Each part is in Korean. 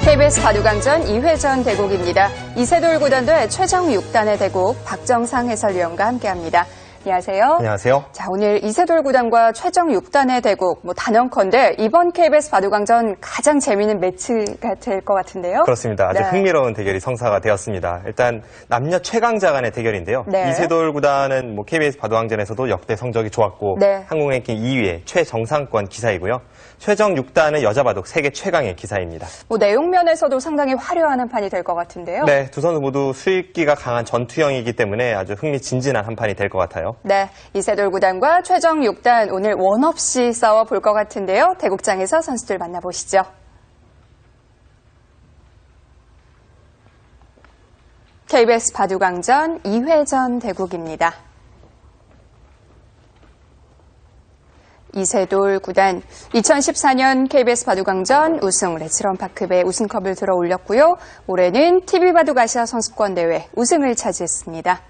KBS 바둑왕전 2회전 대국입니다. 이세돌 구단도의 최정 6단의 대국 박정상 해설위원과 함께합니다. 안녕하세요. 안녕하세요. 자, 오늘 이세돌 구단과 최정 6단의 대국, 단연컨대 이번 KBS 바둑왕전 가장 재미있는 매치가 될 것 같은데요. 그렇습니다. 아주 흥미로운 대결이 성사가 되었습니다. 일단 남녀 최강자 간의 대결인데요. 이세돌 구단은 KBS 바둑왕전에서도 역대 성적이 좋았고 한국 랭킹 2위의 최정상권 기사이고요. 최정 6단은 여자 바둑 세계 최강의 기사입니다. 내용 면에서도 상당히 화려한 한판이 될 것 같은데요. 네, 두 선수 모두 수익기가 강한 전투형이기 때문에 아주 흥미진진한 한판이 될 것 같아요. 네, 이세돌 구단과 최정 6단 오늘 원 없이 싸워볼 것 같은데요. 대국장에서 선수들 만나보시죠. KBS 바둑왕전 2회전 대국입니다. 이세돌 구단 2014년 KBS 바둑왕전 우승 레츠런파크배 우승컵을 들어 올렸고요. 올해는 TV바둑 아시아 선수권 대회 우승을 차지했습니다.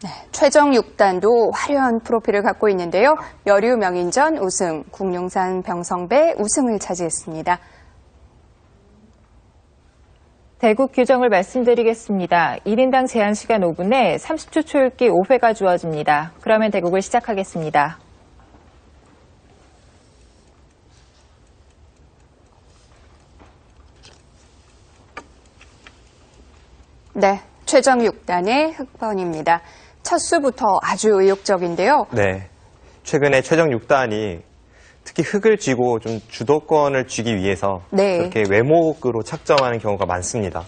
네, 최정 6단도 화려한 프로필을 갖고 있는데요. 여류 명인전 우승, 국룡산 병성배 우승을 차지했습니다. 대국 규정을 말씀드리겠습니다. 1인당 제한 시간 5분에 30초 초읽기 5회가 주어집니다. 그러면 대국을 시작하겠습니다. 네, 최정 6단의 흑번입니다. 첫 수부터 아주 의욕적인데요. 네, 최근에 최정 6단이 특히 흙을 쥐고 좀 주도권을 쥐기 위해서 그렇게 외목으로 착점하는 경우가 많습니다.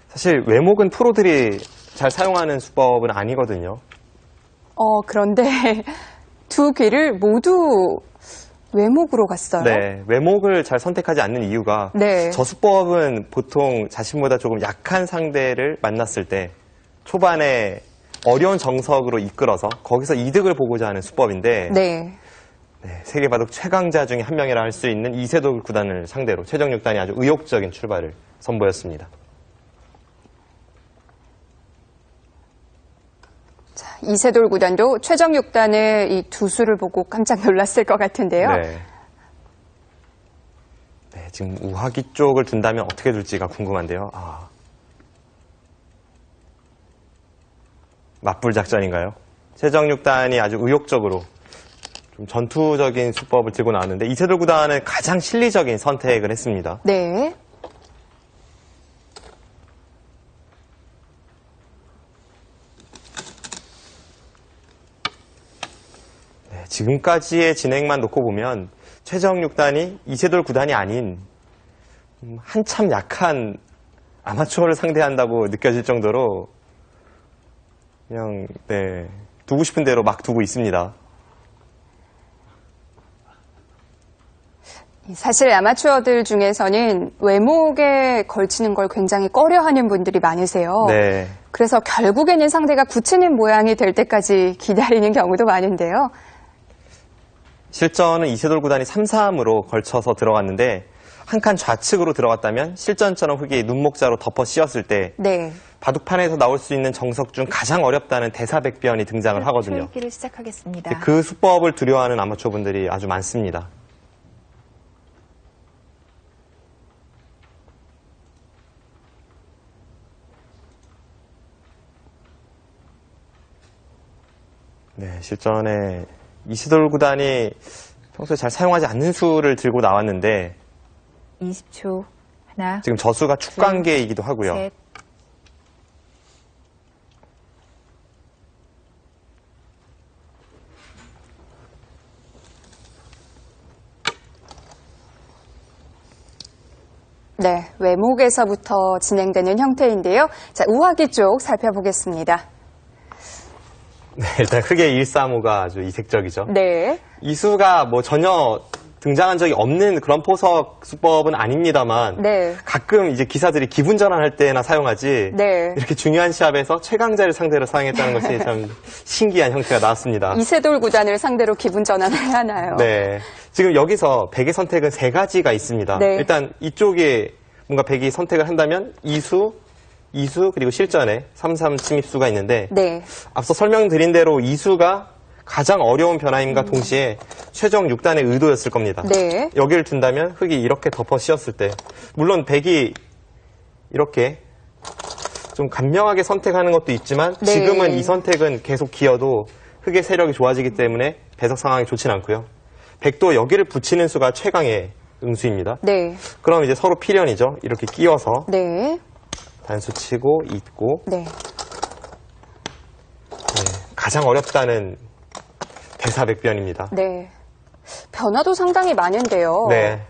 사실 외목은 프로들이 잘 사용하는 수법은 아니거든요. 그런데 두 귀를 모두 외목으로 갔어요. 네, 외목을 잘 선택하지 않는 이유가 저 수법은 보통 자신보다 조금 약한 상대를 만났을 때 초반에 어려운 정석으로 이끌어서 거기서 이득을 보고자 하는 수법인데 세계바둑 최강자 중에 한 명이라 할 수 있는 이세돌 구단을 상대로 최정 6단이 아주 의욕적인 출발을 선보였습니다. 자, 이세돌 구단도 최정 6단의 이 두 수를 보고 깜짝 놀랐을 것 같은데요. 네, 지금 우하기 쪽을 둔다면 어떻게 둘지가 궁금한데요. 맞불 작전인가요? 최정 6단이 아주 의욕적으로 좀 전투적인 수법을 들고 나왔는데 이세돌 구단은 가장 실리적인 선택을 했습니다. 네. 지금까지의 진행만 놓고 보면 최정 6단이 이세돌 구단이 아닌 한참 약한 아마추어를 상대한다고 느껴질 정도로 그냥 두고 싶은 대로 막 두고 있습니다. 사실 아마추어들 중에서는 외목에 걸치는 걸 굉장히 꺼려하는 분들이 많으세요. 그래서 결국에는 상대가 굳히는 모양이 될 때까지 기다리는 경우도 많은데요. 실전은 이세돌 구단이 3-3으로 걸쳐서 들어갔는데 한 칸 좌측으로 들어갔다면 실전처럼 흙이 눈목자로 덮어 씌웠을 때 바둑판에서 나올 수 있는 정석 중 가장 어렵다는 대사백변이 등장을 하거든요. 초읽기를 시작하겠습니다. 그 수법을 두려워하는 아마추어분들이 아주 많습니다. 네, 실전에 이세돌 구단이 평소에 잘 사용하지 않는 수를 들고 나왔는데 20초. 하나. 지금 저수가 축관계이기도 하고요. 셋. 네, 외목에서부터 진행되는 형태인데요. 자, 우하기 쪽 살펴보겠습니다. 네, 일단 흙의 1-3-5가 아주 이색적이죠. 네. 이 수가 전혀 등장한 적이 없는 그런 포석 수법은 아닙니다만 가끔 이제 기사들이 기분 전환할 때나 사용하지 이렇게 중요한 시합에서 최강자를 상대로 사용했다는 것이 참 신기한 형태가 나왔습니다. 이세돌 구단을 상대로 기분 전환을 하나요? 네. 지금 여기서 백의 선택은 3가지가 있습니다. 일단 이쪽에 뭔가 백이 선택을 한다면 이수, 2수 그리고 실전에 3-3 침입수가 있는데 네. 앞서 설명드린 대로 2수가 가장 어려운 변화임과 동시에 최종 6단의 의도였을 겁니다. 네. 여기를 둔다면 흑이 이렇게 덮어 씌웠을 때 물론 백이 이렇게 좀 간명하게 선택하는 것도 있지만 네. 지금은 이 선택은 계속 기어도 흑의 세력이 좋아지기 때문에 배석 상황이 좋진 않고요. 백도 여기를 붙이는 수가 최강의 응수입니다. 네. 그럼 이제 서로 필연이죠. 이렇게 끼워서 네. 단수 치고 잇고 네. 가장 어렵다는 대사백변입니다. 네. 변화도 상당히 많은데요. 네.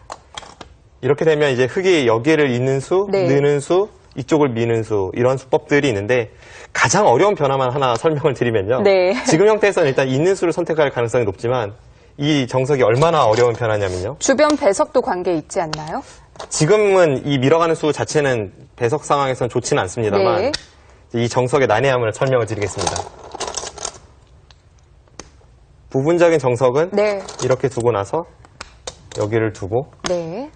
이렇게 되면 이제 흑이 여기를 잇는 수, 네. 느는 수, 이쪽을 미는 수 이런 수법들이 있는데 가장 어려운 변화만 하나 설명을 드리면요. 네. 지금 형태에서는 일단 잇는 수를 선택할 가능성이 높지만 이 정석이 얼마나 어려운 변화냐면요. 주변 배석도 관계 있지 않나요? 지금은 이 밀어가는 수 자체는 배석 상황에서는 좋지는 않습니다만 네. 이 정석의 난해함을 설명을 드리겠습니다. 부분적인 정석은 네. 이렇게 두고 나서 여기를 두고 네.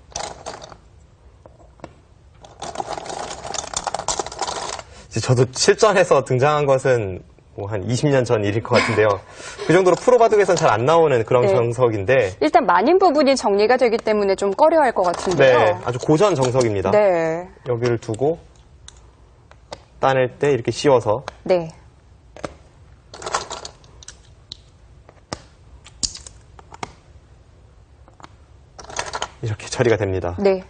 저도 실전에서 등장한 것은 뭐 한 20년 전 일일 것 같은데요. 그 정도로 프로 바둑에서는 잘 안 나오는 그런 네. 정석인데 일단 만인 부분이 정리가 되기 때문에 좀 꺼려할 것 같은데요. 네, 아주 고전 정석입니다. 네. 여기를 두고 따낼 때 이렇게 씌워서 네. 이렇게 처리가 됩니다. 네.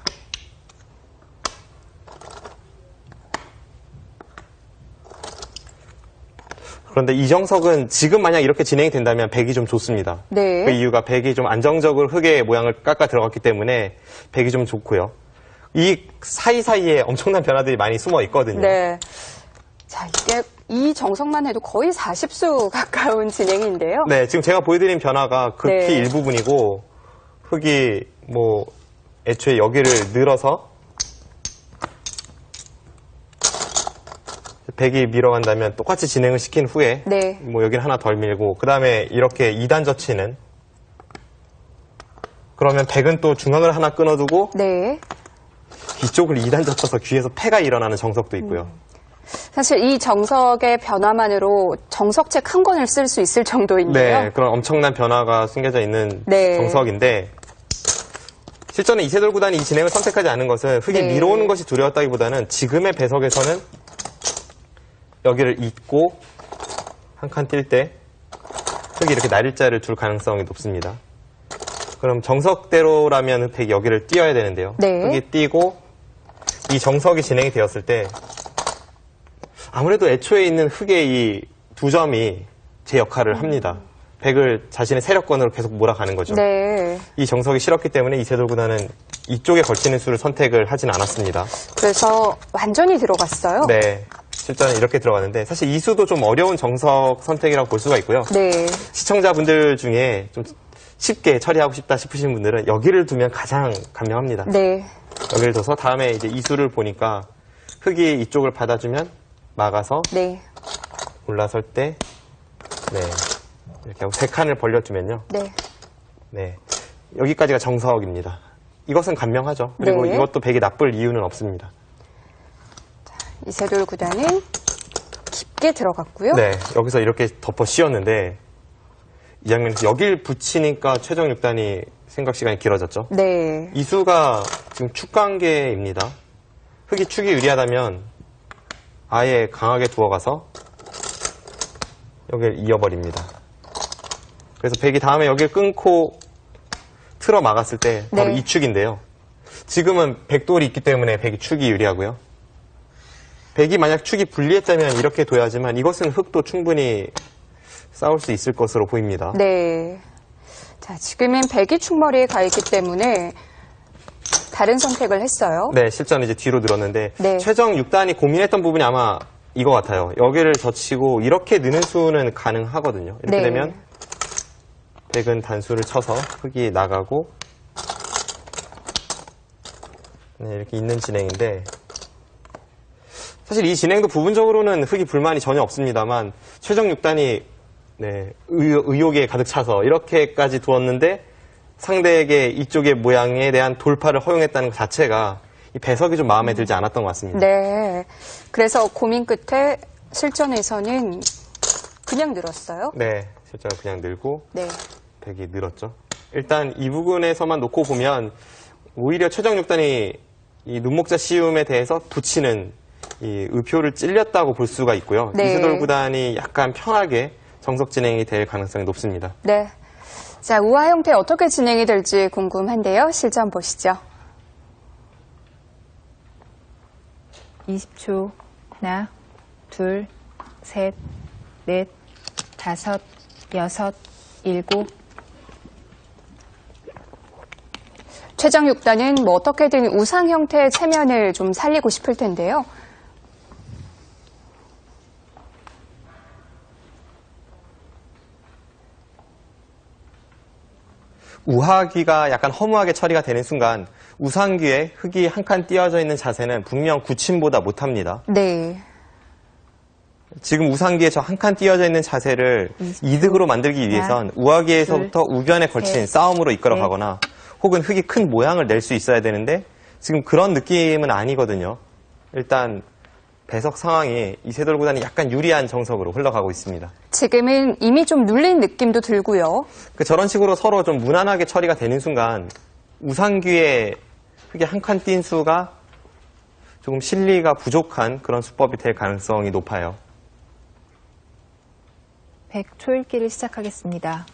그런데 이 정석은 지금 만약 이렇게 진행이 된다면 백이 좀 좋습니다. 네. 그 이유가 백이 좀 안정적으로 흑의 모양을 깎아 들어갔기 때문에 백이 좀 좋고요. 이 사이사이에 엄청난 변화들이 많이 숨어 있거든요. 네. 자, 이게 이 정석만 해도 거의 40수 가까운 진행인데요. 네, 지금 제가 보여드린 변화가 극히 네. 일부분이고 흑이 뭐 애초에 여기를 늘어서 백이 밀어간다면 똑같이 진행을 시킨 후에 네. 뭐 여기를 하나 덜 밀고 그 다음에 이렇게 2단 젖히는 그러면 백은 또 중앙을 하나 끊어두고 네. 뒤쪽을 2단 젖혀서 귀에서 패가 일어나는 정석도 있고요. 사실 이 정석의 변화만으로 정석책 한 권을 쓸 수 있을 정도인데요. 네, 그런 엄청난 변화가 숨겨져 있는 네. 정석인데 실전에 이세돌 구단이 이 진행을 선택하지 않은 것은 흑이 네. 밀어오는 것이 두려웠다기보다는 지금의 배석에서는 여기를 잇고 한 칸 뛸 때 흑이 이렇게 날일자를 둘 가능성이 높습니다. 그럼 정석대로라면 백이 여기를 띄어야 되는데요. 네. 흑이 띄고 이 정석이 진행이 되었을 때 아무래도 애초에 있는 흑의 이 두 점이 제 역할을 합니다. 백을 자신의 세력권으로 계속 몰아가는 거죠. 네. 이 정석이 싫었기 때문에 이세돌 구단은 이쪽에 걸치는 수를 선택을 하진 않았습니다. 그래서 완전히 들어갔어요. 네. 실전에 이렇게 들어가는데 사실 이 수도 좀 어려운 정석 선택이라고 볼 수가 있고요. 네. 시청자분들 중에 좀 쉽게 처리하고 싶다 싶으신 분들은 여기를 두면 가장 간명합니다. 네. 여기를 둬서 다음에 이제 이 수를 보니까 흑이 이쪽을 받아주면 막아서 네. 올라설 때 네. 이렇게 하고 세 칸을 벌려두면요. 네. 네. 여기까지가 정석입니다. 이것은 간명하죠. 그리고 네. 이것도 백이 나쁠 이유는 없습니다. 이세돌 구단은 깊게 들어갔고요. 네. 여기서 이렇게 덮어 씌웠는데 이 장면에서 여길 붙이니까 최종 6단이 생각 시간이 길어졌죠. 네. 이 수가 지금 축 관계입니다. 흑이 축이 유리하다면 아예 강하게 두어가서 여기를 이어버립니다. 그래서 백이 다음에 여기를 끊고 틀어 막았을 때 바로 네. 이 축인데요. 지금은 백돌이 있기 때문에 백이 축이 유리하고요. 백이 만약 축이 불리했다면 이렇게 둬야지만 이것은 흑도 충분히 싸울 수 있을 것으로 보입니다. 네. 자, 지금은 백이 축머리에 가 있기 때문에 다른 선택을 했어요. 네, 실전 이제 뒤로 늘었는데 네. 최종 6단이 고민했던 부분이 아마 이거 같아요. 여기를 젖히고 이렇게 느는 수는 가능하거든요. 이렇게 네. 되면 백은 단수를 쳐서 흑이 나가고 네, 이렇게 있는 진행인데 사실 이 진행도 부분적으로는 흑이 불만이 전혀 없습니다만 최종 6단이 네, 의욕에 가득 차서 이렇게까지 두었는데 상대에게 이쪽의 모양에 대한 돌파를 허용했다는 것 자체가 이 배석이 좀 마음에 들지 않았던 것 같습니다. 네. 그래서 고민 끝에 실전에서는 그냥 늘었어요? 네. 실전을 그냥 늘고 네. 백이 늘었죠. 일단 이 부분에서만 놓고 보면 오히려 최정 6단이 이 눈목자 씌움에 대해서 붙이는 이 의표를 찔렸다고 볼 수가 있고요. 네. 이세돌 구단이 약간 편하게 정석 진행이 될 가능성이 높습니다. 네. 자, 우화 형태 어떻게 진행이 될지 궁금한데요. 실전 보시죠. 20초. 하나, 둘, 셋, 넷, 다섯, 여섯, 일곱. 최정 6단은 뭐 어떻게든 우상 형태의 체면을 좀 살리고 싶을 텐데요. 우하기가 약간 허무하게 처리가 되는 순간 우상기에 흙이 한 칸 띄어져 있는 자세는 분명 구침보다 못합니다. 네. 지금 우상기에 저 한 칸 띄어져 있는 자세를 이득으로 만들기 위해선 우하기에서부터 우변에 걸친 싸움으로 이끌어가거나 혹은 흙이 큰 모양을 낼 수 있어야 되는데 지금 그런 느낌은 아니거든요. 일단 배석 상황이 이세돌 구단이 약간 유리한 정석으로 흘러가고 있습니다. 지금은 이미 좀 눌린 느낌도 들고요. 저런 식으로 서로 좀 무난하게 처리가 되는 순간 우상기에 흙이 한 칸 띈 수가 조금 실리가 부족한 그런 수법이 될 가능성이 높아요. 100 초읽기를 시작하겠습니다.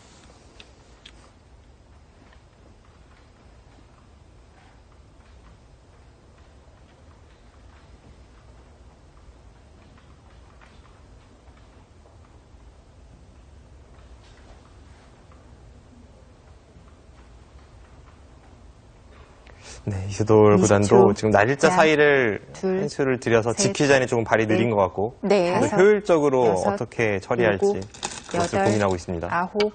네, 이세돌 구단도 지금 날일자 사이를 둘, 한 수를 들여서 셋, 지키자니 조금 발이 느린 것 같고 네. 또 효율적으로 여섯, 어떻게 처리할지 일곱, 그것을 여덟, 고민하고 있습니다. 아홉.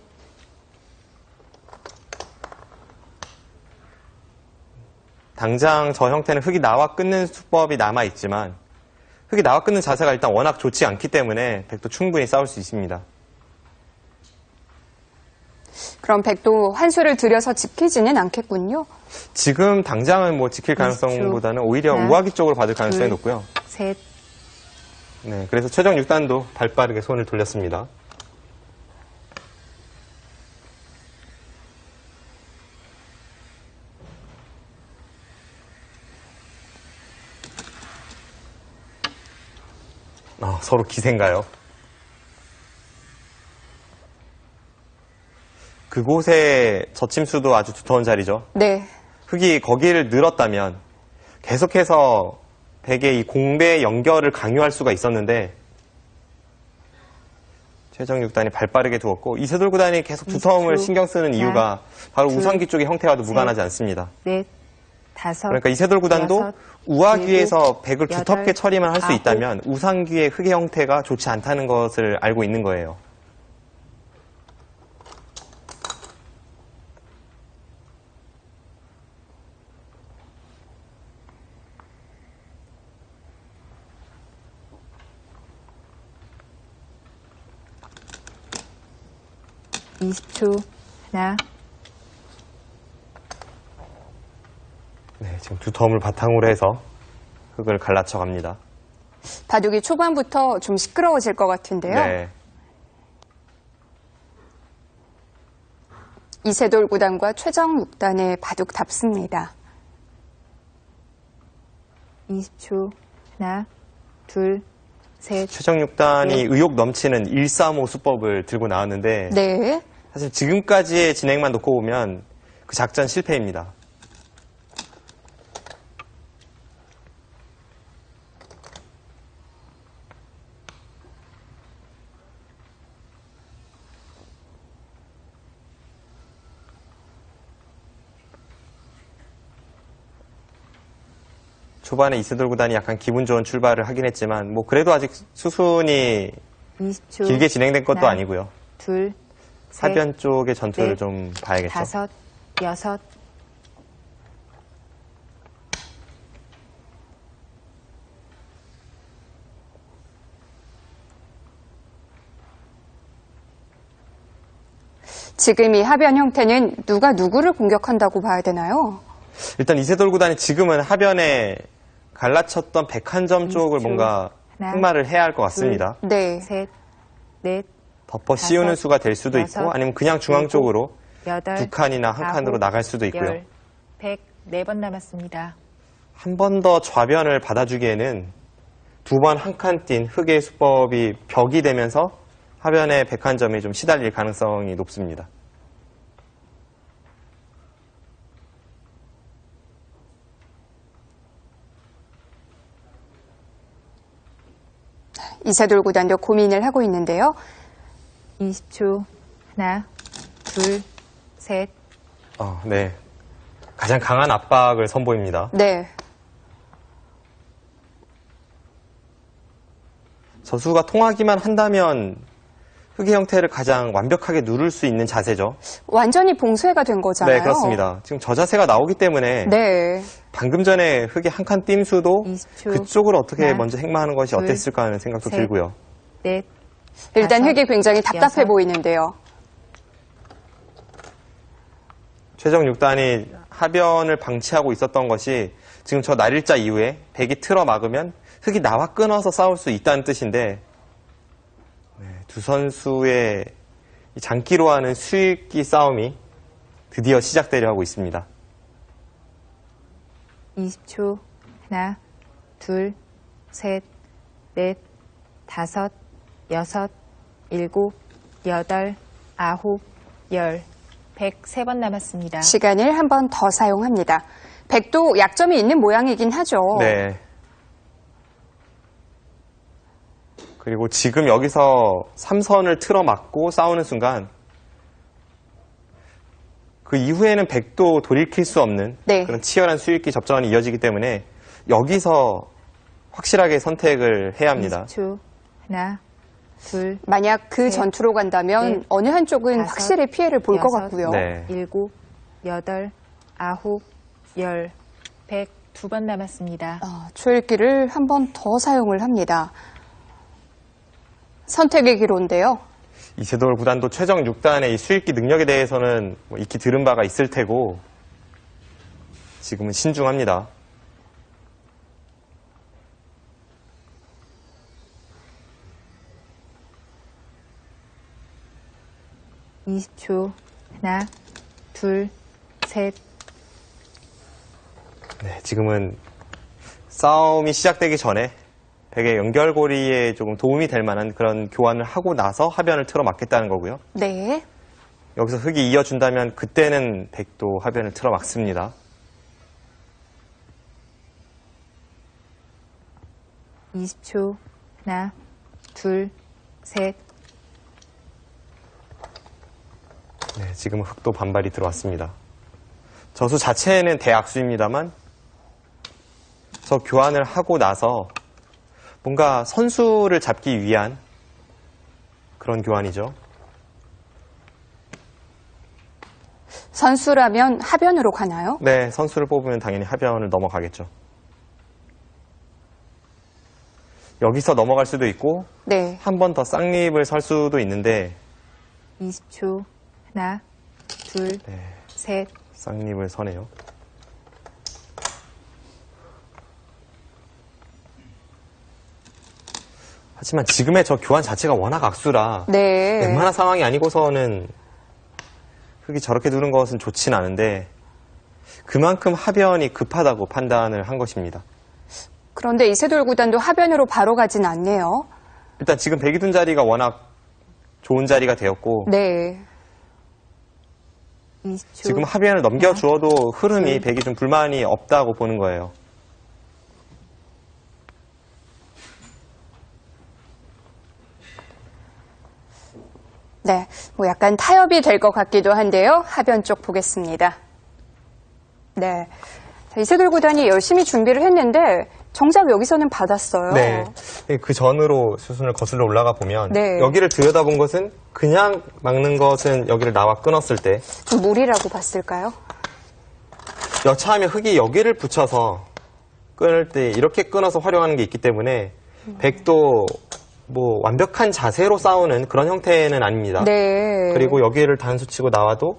당장 저 형태는 흙이 나와 끊는 수법이 남아있지만 흙이 나와 끊는 자세가 일단 워낙 좋지 않기 때문에 백도 충분히 싸울 수 있습니다. 그럼 백도 한 수를 들여서 지키지는 않겠군요. 지금 당장은 뭐 지킬 가능성보다는 오히려 하나, 우하기 쪽으로 받을 가능성이 둘, 높고요. 셋. 네, 그래서 최정 6단도 발빠르게 손을 돌렸습니다. 서로 기세인가요? 그곳의 저침수도 아주 두터운 자리죠. 네. 흙이 거기를 늘었다면 계속해서 백의 이 공배 연결을 강요할 수가 있었는데 최정 6단이 발빠르게 두었고 이세돌 구단이 계속 두터움을 20초. 신경 쓰는 이유가 바로 둘, 우상기 쪽의 형태와도 셋, 무관하지 않습니다. 넷, 다섯. 그러니까 이세돌 구단도 여섯, 우하귀에서 백을 여덟, 두텁게 처리만 할 수 아홉. 있다면 우상귀의 흙의 형태가 좋지 않다는 것을 알고 있는 거예요. 네. 20초. 하나, 네, 지금 두터움을 바탕으로 해서 흙을 갈라쳐 갑니다. 바둑이 초반부터 좀 시끄러워질 것 같은데요. 네. 이세돌 구단과 최정 6단의 바둑답습니다. 20초. 하나, 둘, 셋. 최정 6단이 네. 의욕 넘치는 135 수법을 들고 나왔는데 네. 사실 지금까지의 진행만 놓고 보면 그 작전 실패입니다. 초반에 이세돌 구단이 약간 기분 좋은 출발을 하긴 했지만 뭐 그래도 아직 수순이 20초. 길게 진행된 것도 하나, 아니고요. 둘, 셋, 하변 쪽의 전투를 넷, 좀 봐야겠죠. 다섯, 여섯. 지금 이 하변 형태는 누가 누구를 공격한다고 봐야 되나요? 일단 이세돌 구단이 지금은 하변에 갈라쳤던 백한점 쪽을 뭔가 흑마를 해야 할 것 같습니다. 네. 셋, 넷, 덮어 씌우는 수가 될 수도 있고 아니면 그냥 중앙 쪽으로 여덟, 2칸이나 한 칸으로 나갈 수도 있고요. 104번 남았습니다. 한 번 더 좌변을 받아주기에는 2번 한 칸 뛴 흑의 수법이 벽이 되면서 하변의 백한점이 좀 시달릴 가능성이 높습니다. 이세돌 구단도 고민을 하고 있는데요. 20초. 하나, 둘, 셋. 네. 가장 강한 압박을 선보입니다. 네. 저수가 통하기만 한다면 흑의 형태를 가장 완벽하게 누를 수 있는 자세죠. 완전히 봉쇄가 된 거잖아요. 네, 그렇습니다. 지금 저 자세가 나오기 때문에 네. 방금 전에 흑의 한 칸 뜀수도 20초. 그쪽을 어떻게 하나, 먼저 행마하는 것이 둘, 어땠을까 하는 생각도 셋. 들고요. 넷. 일단 다섯, 흑이 굉장히 답답해 여섯. 보이는데요. 최정 6단이 하변을 방치하고 있었던 것이 지금 저 날일자 이후에 백이 틀어 막으면 흑이 나와 끊어서 싸울 수 있다는 뜻인데 두 선수의 이 장기로 하는 수익기 싸움이 드디어 시작되려 하고 있습니다. 20초. 하나, 둘, 셋, 넷, 다섯, 여섯, 일곱, 여덟, 아홉, 열. 103번 남았습니다. 시간을 한 번 더 사용합니다. 백도 약점이 있는 모양이긴 하죠. 네. 그리고 지금 여기서 3선을 틀어 막고 싸우는 순간 그 이후에는 백도 돌이킬 수 없는 네. 그런 치열한 수익기 접전이 이어지기 때문에 여기서 확실하게 선택을 해야 합니다. 20초. 하나, 둘, 만약 그 셋, 전투로 간다면 넷, 어느 한쪽은 다섯, 확실히 피해를 볼 것 여섯, 같고요. 네. 일곱, 여덟, 아홉, 열. 102번 남았습니다. 초읽기를 한 번 더 사용을 합니다. 선택의 기로인데요. 이세돌 구단도 최정 6단의 이 수익기 능력에 대해서는 뭐 익히 들은 바가 있을 테고 지금은 신중합니다. (20초) 하나, 둘, 셋. 네, 지금은 싸움이 시작되기 전에 백의 연결고리에 조금 도움이 될 만한 그런 교환을 하고 나서 하변을 틀어 막겠다는 거고요. 네. 여기서 흑이 이어준다면 그때는 백도 하변을 틀어 막습니다. (20초) 하나, 둘, 셋. 네, 지금 흑도 반발이 들어왔습니다. 저수 자체는 대악수입니다만 저 교환을 하고 나서 뭔가 선수를 잡기 위한 그런 교환이죠. 선수라면 하변으로 가나요? 네, 선수를 뽑으면 당연히 하변을 넘어가겠죠. 여기서 넘어갈 수도 있고 네. 한 번 더 쌍립을 설 수도 있는데 20초 하나, 둘, 네, 셋. 쌍립을 서네요. 하지만 지금의 저 교환 자체가 워낙 악수라 네. 웬만한 상황이 아니고서는 흑이 저렇게 두는 것은 좋진 않은데 그만큼 하변이 급하다고 판단을 한 것입니다. 그런데 이세돌 구단도 하변으로 바로 가진 않네요. 일단 지금 백이 둔 자리가 워낙 좋은 자리가 되었고 네. 20초. 지금 하변을 넘겨주어도 흐름이 둘. 백이 좀 불만이 없다고 보는 거예요. 네. 뭐 약간 타협이 될 것 같기도 한데요. 하변 쪽 보겠습니다. 네. 자, 이세돌 구단이 열심히 준비를 했는데 정작 여기서는 받았어요. 네. 그 전으로 수순을 거슬러 올라가 보면 네. 여기를 들여다본 것은 그냥 막는 것은 여기를 나와 끊었을 때 좀 무리라고 봤을까요? 여차하면 흑이 여기를 붙여서 끊을 때 이렇게 끊어서 활용하는 게 있기 때문에 백도 뭐 완벽한 자세로 싸우는 그런 형태는 아닙니다. 네. 그리고 여기를 단수 치고 나와도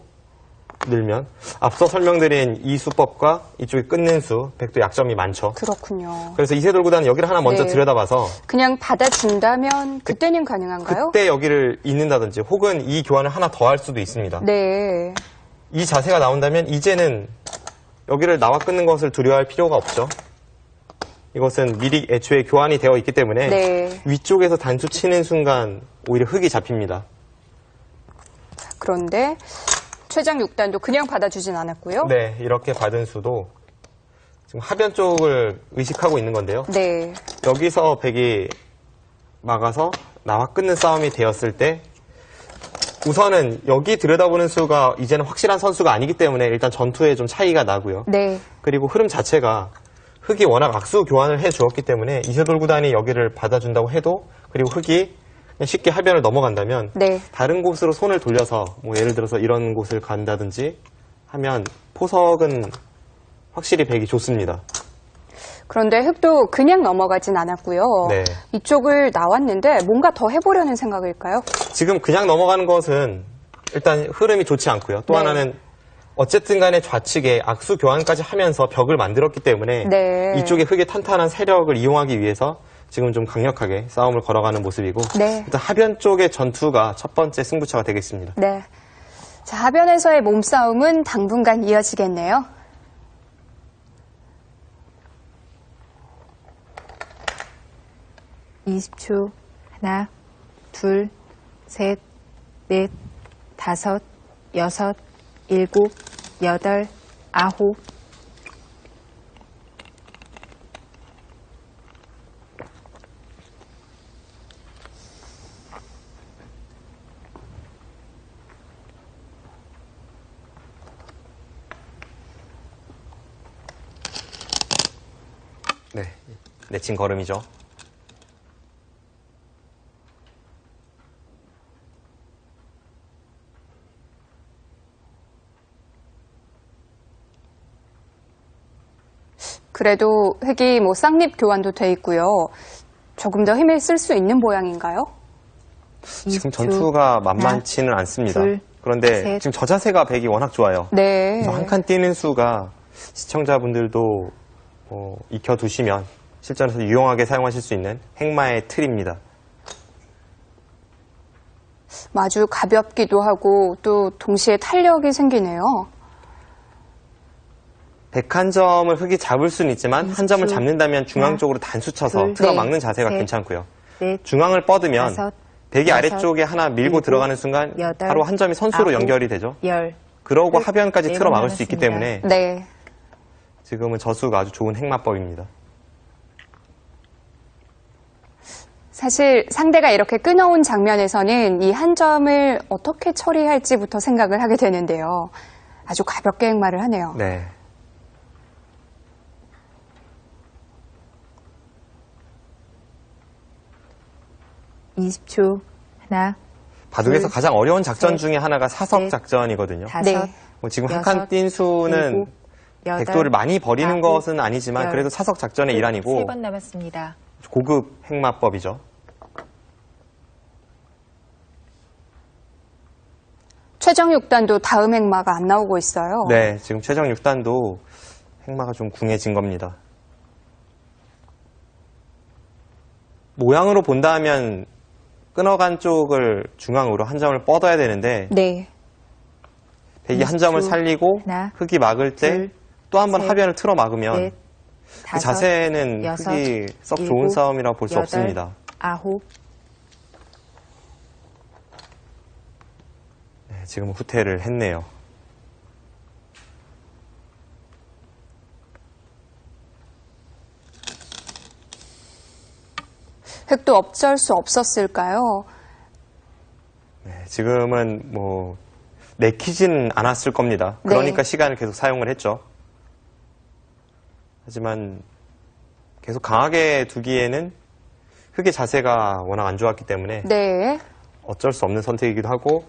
늘면 앞서 설명드린 이 수법과 이쪽에 끊는 수, 백도 약점이 많죠. 그렇군요. 그래서 이세돌9단은 여기를 하나 먼저 들여다봐서 그냥 받아준다면 그때는 가능한가요? 그때 여기를 잇는다든지 혹은 이 교환을 하나 더 할 수도 있습니다. 네. 이 자세가 나온다면 이제는 여기를 나와 끊는 것을 두려워할 필요가 없죠. 이것은 미리 애초에 교환이 되어 있기 때문에 네. 위쪽에서 단수 치는 순간 오히려 흙이 잡힙니다. 그런데 최장 6단도 그냥 받아주진 않았고요. 네, 이렇게 받은 수도 지금 하변 쪽을 의식하고 있는 건데요. 네. 여기서 백이 막아서 나와 끊는 싸움이 되었을 때 우선은 여기 들여다보는 수가 이제는 확실한 선수가 아니기 때문에 일단 전투에 좀 차이가 나고요. 네. 그리고 흐름 자체가 흙이 워낙 악수 교환을 해주었기 때문에 이세돌9단이 여기를 받아준다고 해도 그리고 흙이 그냥 쉽게 하변을 넘어간다면 네. 다른 곳으로 손을 돌려서 뭐 예를 들어서 이런 곳을 간다든지 하면 포석은 확실히 백이 좋습니다. 그런데 흙도 그냥 넘어가진 않았고요. 네. 이쪽을 나왔는데 뭔가 더 해보려는 생각일까요? 지금 그냥 넘어가는 것은 일단 흐름이 좋지 않고요. 또 네. 하나는 어쨌든 간에 좌측에 악수 교환까지 하면서 벽을 만들었기 때문에 네. 이쪽에 흙의 탄탄한 세력을 이용하기 위해서 지금 좀 강력하게 싸움을 걸어가는 모습이고 네. 일단 하변 쪽의 전투가 첫 번째 승부처가 되겠습니다. 네. 자, 하변에서의 몸싸움은 당분간 이어지겠네요. (20초) 하나, 둘, 셋, 넷, 다섯, 여섯, 일곱, 여덟, 아홉. 네, 내친 걸음이죠. 그래도 흙이 뭐 쌍립 교환도 돼 있고요. 조금 더 힘을 쓸 수 있는 모양인가요? 지금 전투가 만만치는 않습니다. 둘, 그런데 셋. 지금 저 자세가 백이 워낙 좋아요. 네. 그래서 한 칸 뛰는 수가 시청자분들도 익혀두시면 실전에서 유용하게 사용하실 수 있는 행마의 틀입니다. 아주 가볍기도 하고 또 동시에 탄력이 생기네요. 101점을 흙이 잡을 수는 있지만 한 점을 잡는다면 중앙 쪽으로 단수 쳐서 둘, 틀어막는 자세가 셋, 괜찮고요. 넷, 중앙을 뻗으면 다섯, 백이 여섯, 아래쪽에 하나 밀고 일곱, 들어가는 순간 여덟, 바로 한 점이 선수로 아홉, 연결이 되죠. 열. 그러고 흙, 하변까지 네 틀어막을 번 수 있기 남았습니다. 때문에 네. 지금은 저수가 아주 좋은 행마법입니다. 사실 상대가 이렇게 끊어온 장면에서는 이 한 점을 어떻게 처리할지부터 생각을 하게 되는데요. 아주 가볍게 행마를 하네요. 네. (20초) 하나, 바둑에서 둘, 가장 어려운 작전 셋, 중에 하나가 사석 넷, 작전이거든요. 다섯, 네. 지금 한 여섯, 칸 뛴 수는 일곱, 여덟, 백도를 많이 버리는 아홉, 것은 아니지만 열, 그래도 사석 작전의 일환이고 3번 남았습니다. 고급 행마법이죠. 최정 6단도 다음 행마가 안 나오고 있어요. 네, 지금 최정 6단도 행마가 좀 궁해진 겁니다. 모양으로 본다면 끊어간 쪽을 중앙으로 한 점을 뻗어야 되는데 네. 백이 한 점을 20초, 살리고 하나, 흙이 막을 때 둘, 또 한 번 셋, 하변을 틀어 막으면 넷, 그 다섯, 자세는 여섯, 흙이 썩 좋은 일곱, 싸움이라고 볼 수 여덟, 없습니다. 아홉. 네, 지금 후퇴를 했네요. 흙도 어쩔 수 없었을까요? 네, 지금은 뭐 내키지는 않았을 겁니다. 그러니까 네. 시간을 계속 사용을 했죠. 하지만 계속 강하게 두기에는 흙의 자세가 워낙 안 좋았기 때문에 네. 어쩔 수 없는 선택이기도 하고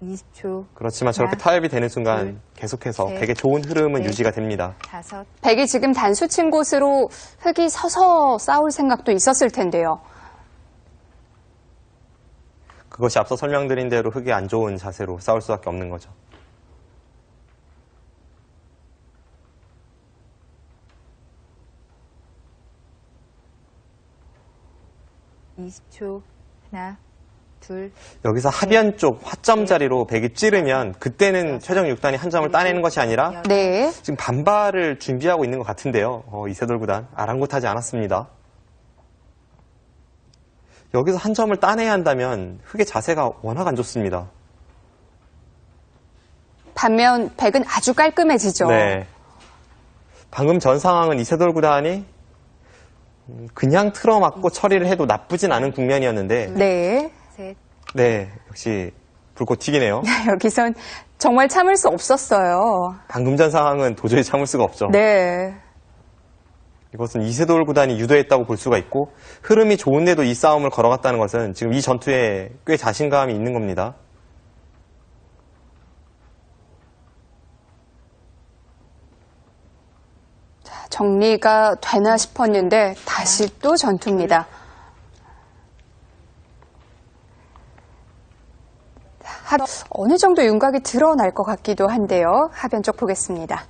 20초. 그렇지만 저렇게 하나, 타협이 되는 순간 둘, 계속해서 셋, 백의 좋은 흐름은 넷, 유지가 됩니다. 다섯. 백이 지금 단수 친 곳으로 흙이 서서 싸울 생각도 있었을 텐데요. 그것이 앞서 설명드린 대로 흙이 안 좋은 자세로 싸울 수밖에 없는 거죠. 20초. 하나, 둘. 여기서 하변 쪽 화점 자리로 백이 찌르면 그때는 최정 6단이 한 점을 따내는 것이 아니라 네. 지금 반발을 준비하고 있는 것 같은데요. 이세돌 구단 아랑곳하지 않았습니다. 여기서 한 점을 따내야 한다면 흑의 자세가 워낙 안 좋습니다. 반면 백은 아주 깔끔해지죠. 네. 방금 전 상황은 이세돌 구단이 그냥 틀어막고 처리를 해도 나쁘진 않은 국면이었는데 네. 셋. 네, 역시 불꽃 튀기네요. 여기선 정말 참을 수 없었어요. 방금 전 상황은 도저히 참을 수가 없죠. 네. 이것은 이세돌 구단이 유도했다고 볼 수가 있고 흐름이 좋은데도 이 싸움을 걸어갔다는 것은 지금 이 전투에 꽤 자신감이 있는 겁니다. 정리가 되나 싶었는데 다시 또 전투입니다. 어느 정도 윤곽이 드러날 것 같기도 한데요. 하변 쪽 보겠습니다.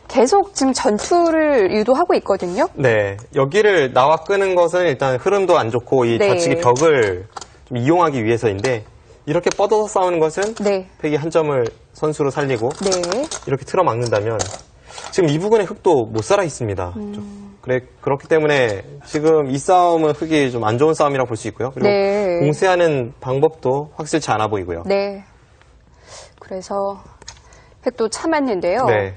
계속 지금 전투를 유도하고 있거든요. 네, 여기를 나와 끄는 것은 일단 흐름도 안 좋고 이 네. 좌측의 벽을 좀 이용하기 위해서인데 이렇게 뻗어서 싸우는 것은 네. 백이 한 점을 선수로 살리고 네. 이렇게 틀어막는다면 지금 이 부분에 흑도 못 살아 있습니다. 그렇기 때문에 지금 이 싸움은 흑이 좀 안 좋은 싸움이라고 볼 수 있고요. 그리고 네. 공세하는 방법도 확실치 않아 보이고요. 네. 그래서 획도 참았는데요. 네.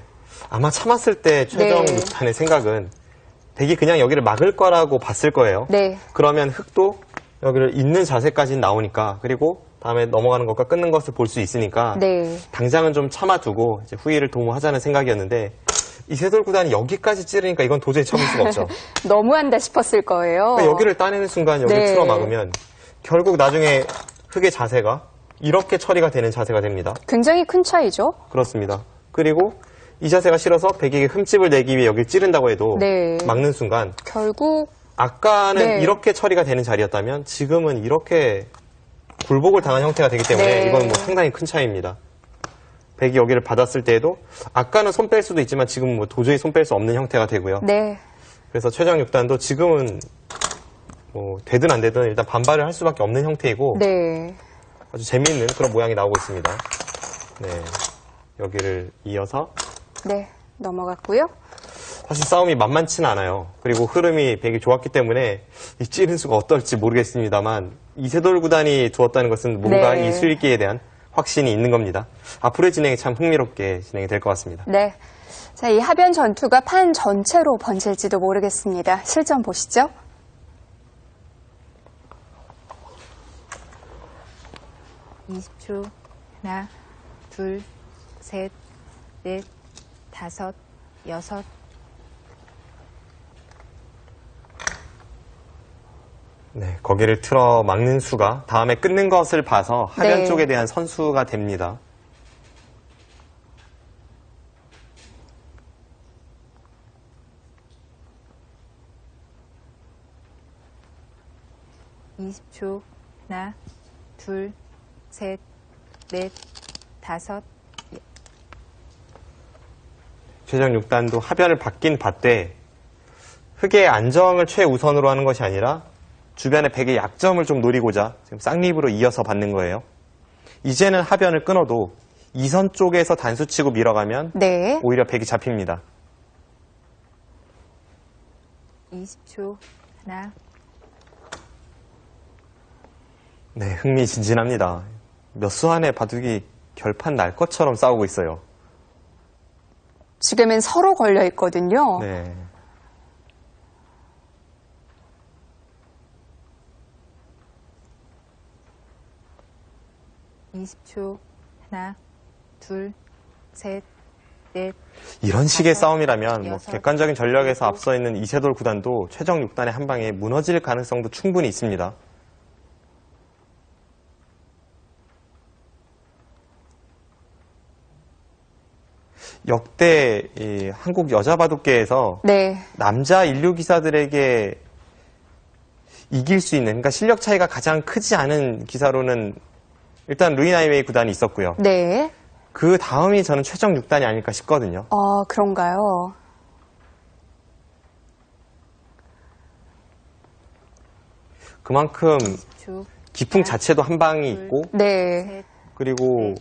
아마 참았을 때 최정 네. 6단의 생각은 백이 그냥 여기를 막을 거라고 봤을 거예요. 네. 그러면 흑도 여기를 있는 자세까지는 나오니까 그리고 다음에 넘어가는 것과 끊는 것을 볼 수 있으니까 네. 당장은 좀 참아두고 이제 후위를 도모하자는 생각이었는데 이세돌 구단이 여기까지 찌르니까 이건 도저히 참을 수가 없죠. 너무한다 싶었을 거예요. 그러니까 여기를 따내는 순간 여기를 네. 틀어막으면 결국 나중에 흑의 자세가 이렇게 처리가 되는 자세가 됩니다. 굉장히 큰 차이죠. 그렇습니다. 그리고 이 자세가 싫어서 백에게 흠집을 내기 위해 여기를 찌른다고 해도 네. 막는 순간 결국 아까는 네. 이렇게 처리가 되는 자리였다면 지금은 이렇게 굴복을 당한 형태가 되기 때문에 네. 이건 뭐 상당히 큰 차이입니다. 백이 여기를 받았을 때에도 아까는 손 뺄 수도 있지만 지금 뭐 도저히 손 뺄 수 없는 형태가 되고요. 네. 그래서 최정 6단도 지금은 뭐 되든 안 되든 일단 반발을 할 수밖에 없는 형태이고 네. 아주 재미있는 그런 모양이 나오고 있습니다. 네, 여기를 이어서 네. 넘어갔고요. 사실 싸움이 만만치는 않아요. 그리고 흐름이 백이 좋았기 때문에 이 찌른 수가 어떨지 모르겠습니다만 이세돌 구단이 두었다는 것은 뭔가 네. 이 수익기에 대한 확신이 있는 겁니다. 앞으로의 진행이 참 흥미롭게 진행이 될 것 같습니다. 네. 자, 이 하변 전투가 판 전체로 번질지도 모르겠습니다. 실전 보시죠. (20초) 하나, 둘, 셋, 넷, 다섯, 여섯. 네, 거기를 틀어 막는 수가 다음에 끊는 것을 봐서 하변 네. 쪽에 대한 선수가 됩니다. (20초) 하나, 둘, 셋, 넷, 다섯. 최정 6단도 하변을 받긴 받되 흑의 안정을 최우선으로 하는 것이 아니라 주변의 백의 약점을 좀 노리고자 지금 쌍립으로 이어서 받는 거예요. 이제는 하변을 끊어도 이선 쪽에서 단수치고 밀어가면 네. 오히려 백이 잡힙니다. 20초 하나. 네, 흥미진진합니다. 몇 수 안에 바둑이 결판 날 것처럼 싸우고 있어요. 지금은 서로 걸려 있거든요. 네. (20초) 하나, 둘, 셋, 넷. 이런 식의 다섯, 싸움이라면 뭐 여섯, 객관적인 전력에서 일곱. 앞서 있는 이세돌 구단도 최정 6단의 한 방에 무너질 가능성도 충분히 있습니다. 역대 이 한국 여자 바둑계에서 네. 남자 인류 기사들에게 이길 수 있는, 그러니까 실력 차이가 가장 크지 않은 기사로는 일단 루이 나이웨이 구단이 있었고요. 네. 그 다음이 저는 최정 6단이 아닐까 싶거든요. 그런가요? 그만큼 기풍 자체도 한 방이 있고 네. 그리고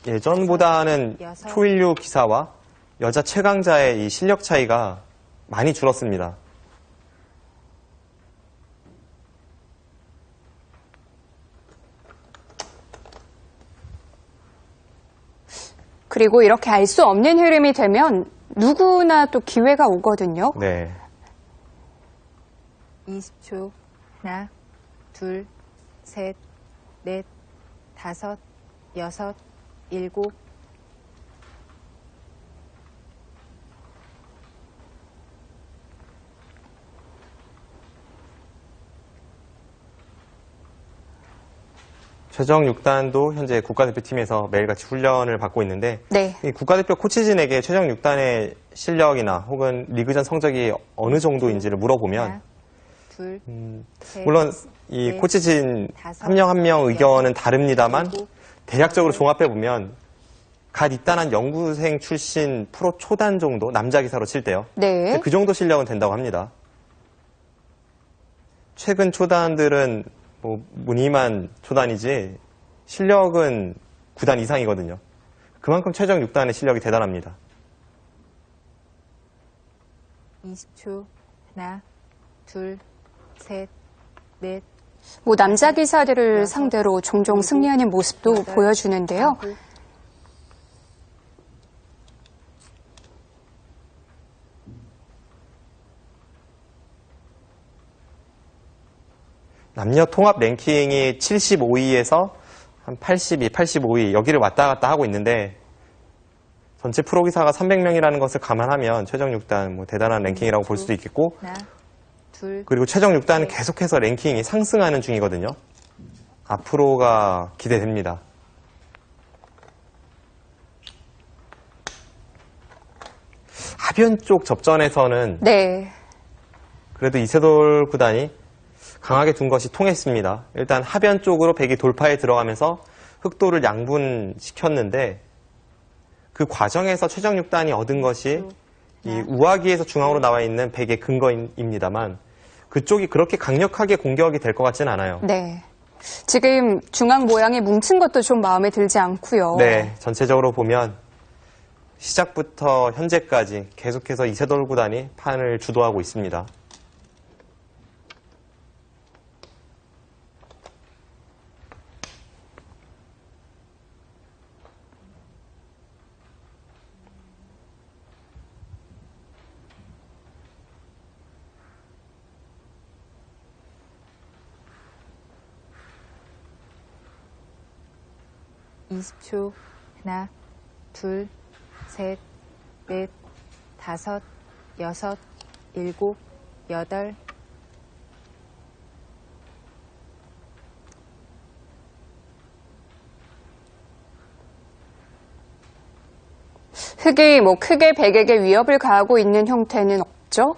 예전보다는 초일류 기사와 여자 최강자의 이 실력 차이가 많이 줄었습니다. 그리고 이렇게 알 수 없는 흐름이 되면 누구나 또 기회가 오거든요. 네. 20초. 하나, 둘, 셋, 넷, 다섯, 여섯, 일곱. 최정 6단도 현재 국가대표팀에서 매일같이 훈련을 받고 있는데 네. 이 국가대표 코치진에게 최정 6단의 실력이나 혹은 리그전 성적이 어느 정도인지를 물어보면 하나, 둘, 셋, 물론 이 넷, 코치진 다섯, 한 명 한 명 의견은 여섯, 다릅니다만 일곱, 대략적으로 종합해보면 갓 입단한 연구생 출신 프로 초단 정도 남자 기사로 칠 때요. 네. 그 정도 실력은 된다고 합니다. 최근 초단들은 뭐 무늬만 초단이지 실력은 9단 이상이거든요. 그만큼 최정 6단의 실력이 대단합니다. 20초. 하나, 둘, 셋, 넷. 뭐 남자 기사들을 상대로 종종 승리하는 모습도 보여주는데요. 남녀 통합 랭킹이 75위에서 한 82, 85위 여기를 왔다 갔다 하고 있는데 전체 프로기사가 300명이라는 것을 감안하면 최정 6단 뭐 대단한 랭킹이라고 볼 수도 있겠고 하나, 둘, 그리고 최정 6단은 계속해서 랭킹이 상승하는 중이거든요. 앞으로가 기대됩니다. 하변 쪽 접전에서는 네. 그래도 이세돌 구단이 강하게 둔 것이 통했습니다. 일단 하변 쪽으로 백이 돌파에 들어가면서 흑도를 양분시켰는데 그 과정에서 최정 6단이 얻은 것이 이 우하기에서 중앙으로 나와 있는 백의 근거입니다만 그쪽이 그렇게 강력하게 공격이 될 것 같지는 않아요. 네. 지금 중앙 모양이 뭉친 것도 좀 마음에 들지 않고요. 네, 전체적으로 보면 시작부터 현재까지 계속해서 이세돌 구단이 판을 주도하고 있습니다. (20초) 하나, 둘, 셋, 넷, 다섯, 여섯, 일곱, 여덟. 흑이 뭐 크게 백에게 위협을 가하고 있는 형태는 없죠?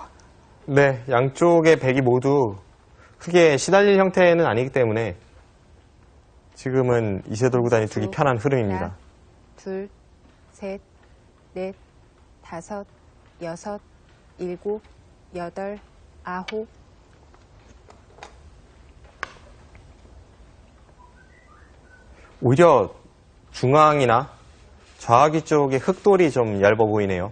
네, 양쪽의 백이 모두 흑에 시달릴 형태는 아니기 때문에 지금은 이세돌 구단이 두기 편한 흐름입니다. 하나, 둘, 셋, 넷, 다섯, 여섯, 일곱, 여덟, 아홉. 오히려 중앙이나 좌하기 쪽의 흑돌이 좀 얇아 보이네요.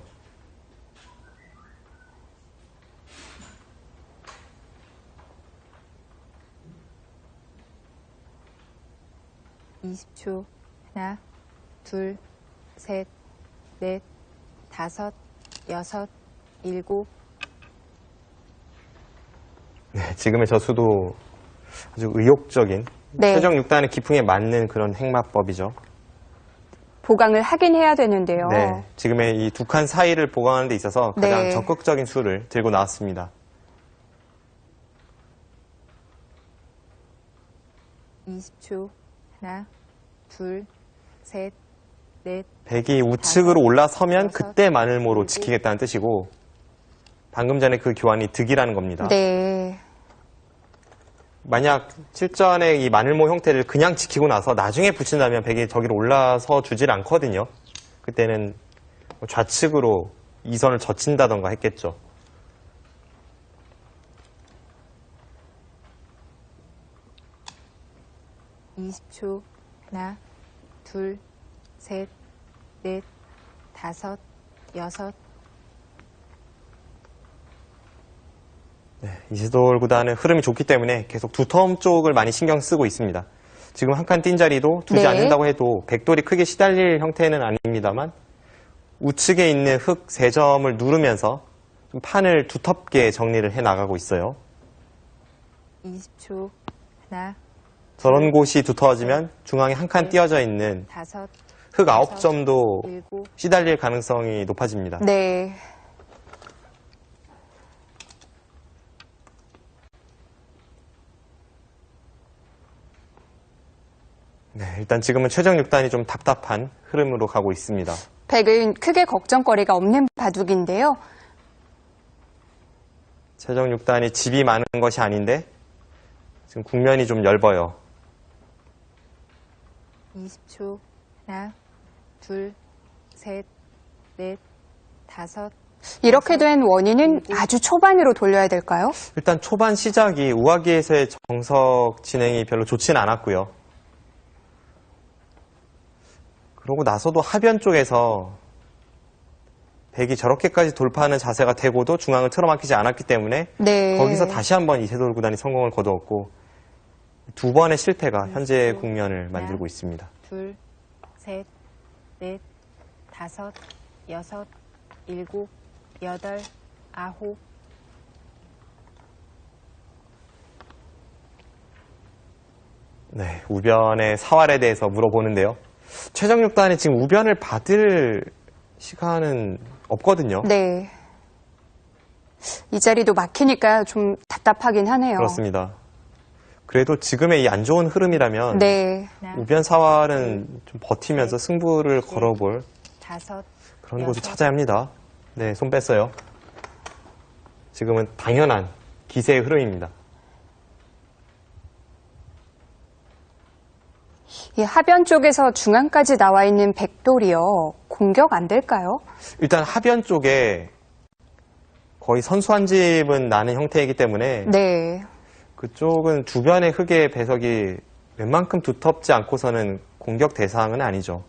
(20초) 하나, 둘, 셋, 넷, 다섯, 여섯, 일곱. 네, 지금의 저수도 아주 의욕적인 네. 최정 6단의 기풍에 맞는 그런 행마법이죠. 보강을 하긴 해야 되는데요. 네, 지금의 이 두 칸 사이를 보강하는 데 있어서 가장 네. 적극적인 수를 들고 나왔습니다. (20초) 하나, 둘, 셋, 넷. 백이 우측으로 올라서면 여섯, 그때 마늘모로 일곱. 지키겠다는 뜻이고 방금 전에 그 교환이 득이라는 겁니다. 네. 만약 실전에 이 마늘모 형태를 그냥 지키고 나서 나중에 붙인다면 백이 저기로 올라서 주질 않거든요. 그때는 좌측으로 이선을 젖힌다던가 했겠죠. 20초. 하나, 둘, 셋, 넷, 다섯, 여섯. 네, 이세돌 구단은 흐름이 좋기 때문에 계속 두텀 쪽을 많이 신경 쓰고 있습니다. 지금 한 칸 뛴 자리도 두지 않는다고 해도 백돌이 크게 시달릴 형태는 아닙니다만 우측에 있는 흙 3점을 누르면서 좀 판을 두텁게 정리를 해 나가고 있어요. 20초. 하나, 저런 곳이 두터워지면 중앙에 한 칸 띄어져 있는 다섯, 흙 9점도 일곱. 시달릴 가능성이 높아집니다. 네. 네, 일단 지금은 최정 6단이 좀 답답한 흐름으로 가고 있습니다. 백은 크게 걱정거리가 없는 바둑인데요. 최정 6단이 집이 많은 것이 아닌데 지금 국면이 좀 얇아요. 20초. 하나, 둘, 셋, 넷, 다섯. 이렇게 된 원인은 아주 초반으로 돌려야 될까요? 일단 초반 시작이 우아기에서의 정석 진행이 별로 좋지는 않았고요. 그러고 나서도 하변 쪽에서 백이 저렇게까지 돌파하는 자세가 되고도 중앙을 틀어막히지 않았기 때문에 네. 거기서 다시 한번 이세돌 구단이 성공을 거두었고 두 번의 실패가 현재 국면을 만들고 있습니다. 둘, 셋, 넷, 다섯, 여섯, 일곱, 여덟, 아홉. 네, 우변의 사활에 대해서 물어보는데요. 최정 6단이 지금 우변을 받을 시간은 없거든요. 네. 이 자리도 막히니까 좀 답답하긴 하네요. 그렇습니다. 그래도 지금의 이 안 좋은 흐름이라면 네. 우변 사활은 좀 버티면서 승부를 걸어볼 다섯, 그런 곳을 찾아야 합니다. 네, 손 뺐어요. 지금은 당연한 기세의 흐름입니다. 이 하변 쪽에서 중앙까지 나와 있는 백돌이요. 공격 안 될까요? 일단 하변 쪽에 거의 선수 한 집은 나는 형태이기 때문에 네. 그쪽은 주변의 흙의 배석이 웬만큼 두텁지 않고서는 공격 대상은 아니죠.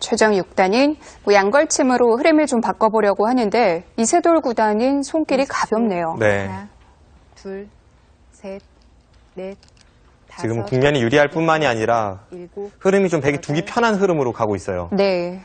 최정 6단은 양걸침으로 흐름을 좀 바꿔보려고 하는데 이세돌 구단은 손길이 가볍네요. 네. 하나, 둘, 셋, 넷, 다섯. 지금 국면이 유리할 뿐만이 아니라 일곱, 흐름이 좀 백이 두기 편한 흐름으로 가고 있어요. 네.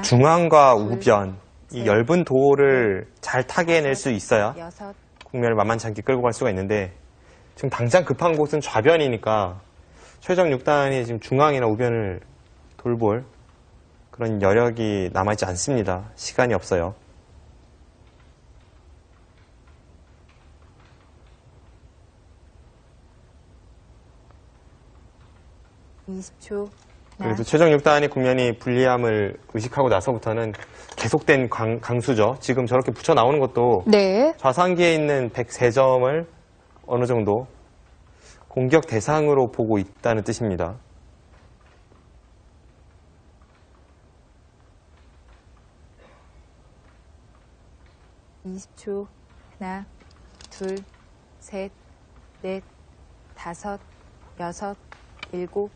중앙과 우변, 이 엷은 도를 잘 타개낼 수 있어야 여섯, 국면을 만만치 않게 끌고 갈 수가 있는데 지금 당장 급한 곳은 좌변이니까 최정 6단이 지금 중앙이나 우변을 돌볼 그런 여력이 남아있지 않습니다. 시간이 없어요. 그래도 최정 6단이 국면이 불리함을 의식하고 나서부터는 계속된 강수죠. 지금 저렇게 붙여 나오는 것도 네. 좌상기에 있는 103점을 어느 정도 공격 대상으로 보고 있다는 뜻입니다. 하나, 둘, 셋, 넷, 다섯, 여섯, 일곱.